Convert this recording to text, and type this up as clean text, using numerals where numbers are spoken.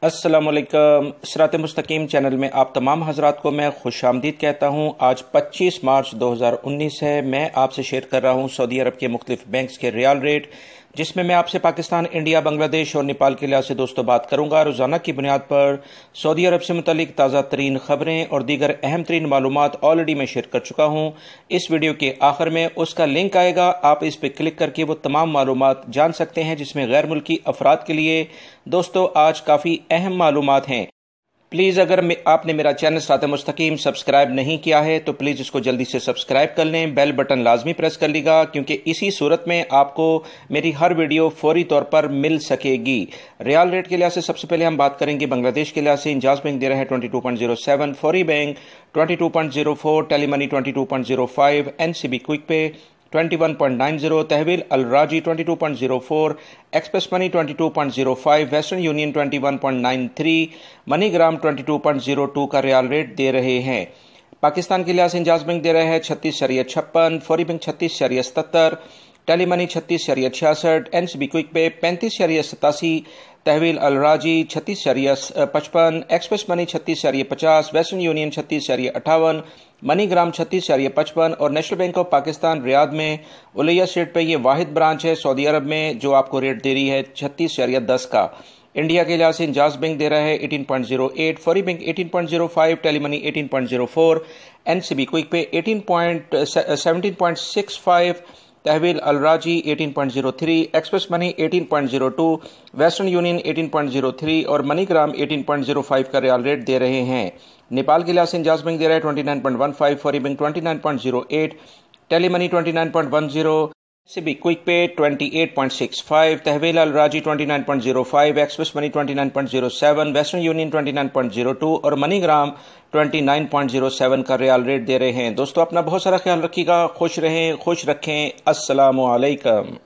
अस्सलामुअलैकुम। सिरात मुस्तकीम चैनल में आप तमाम हजरात को मैं खुशामदीद कहता हूँ। आज 25 मार्च 2019 है। मैं आपसे शेयर कर रहा हूँ सऊदी अरब के मुख्तलिफ बैंक्स के रियाल रेट, जिसमें मैं आपसे पाकिस्तान, इंडिया, बांग्लादेश और नेपाल के लिहाज से दोस्तों बात करूंगा। रोजाना की बुनियाद पर सऊदी अरब से मुतल्लिक ताज़ा तरीन खबरें और दीगर अहम तरीन मालूमात ऑलरेडी मैं शेयर कर चुका हूँ। इस वीडियो के आखिर में उसका लिंक आएगा, आप इस पर क्लिक करके वो तमाम मालूमात जान सकते हैं, जिसमें गैर मुल्की अफराद के लिए दोस्तों आज काफ़ी अहम मालूमात हैं। प्लीज़ अगर आपने मेरा चैनल सिरात मुस्तकीम सब्सक्राइब नहीं किया है तो प्लीज़ इसको जल्दी से सब्सक्राइब कर लें, बेल बटन लाजमी प्रेस कर लीजिएगा, क्योंकि इसी सूरत में आपको मेरी हर वीडियो फौरी तौर पर मिल सकेगी। रियाल रेट के लिहाज से सबसे पहले हम बात करेंगे बांग्लादेश के लिहाज से। इंजाज बैंक दे रहा है 22.07, फौरी बैंक 22.04, टेलीमनी 22.05, एनसीबी क्विक पे 21.90, तहवील अल राजी 22.04, express money 22.05, western union 21.93, MoneyGram 22.02 का रियाल रेट दे रहे हैं। पाकिस्तान के लिहाज से इंजाज बैंक दे रहे हैं 36.56, फौरी बैंक 36.77, टेलीमनी 36.66, एनसीबी क्विक पे 35.87, तहवील अल राजी 36.55, express money 36.50, western union 36.58, MoneyGram 36.55 और national bank of Pakistan Riyadh में उलैया स्ट्रीट पे ये वाहिद ब्रांच है सऊदी अरब में जो आपको रेट दे रही है 36.10 का। इंडिया के लिहाज से इंजाज बैंक दे रहा है 18.08, फौरी बैंक 18.05, टेलीमनी 18.04, एनसीबी क्विक पे 17.65, तहवील अल राजी 18.03, एक्सप्रेस मनी 18.02, वेस्टर्न यूनियन 18.03 और मनीग्राम 18.05 का रियाल रेट दे रहे हैं। नेपाल के लिहाज से इंजाज बैंक दे रहा है 29.15, फौरी बैंक 29.08, टेलीमनी 29.10, सीबी क्विक पे 28.65, तहवील अल राजी 29.05, एक्सप्रेस मनी 29.07, वेस्टर्न यूनियन 29.02 और मनीग्राम 29.07 का रियाल रेट दे रहे हैं। दोस्तों अपना बहुत सारा ख्याल रखिएगा, खुश रहें, खुश रखें। अस्सलामु अलैकुम।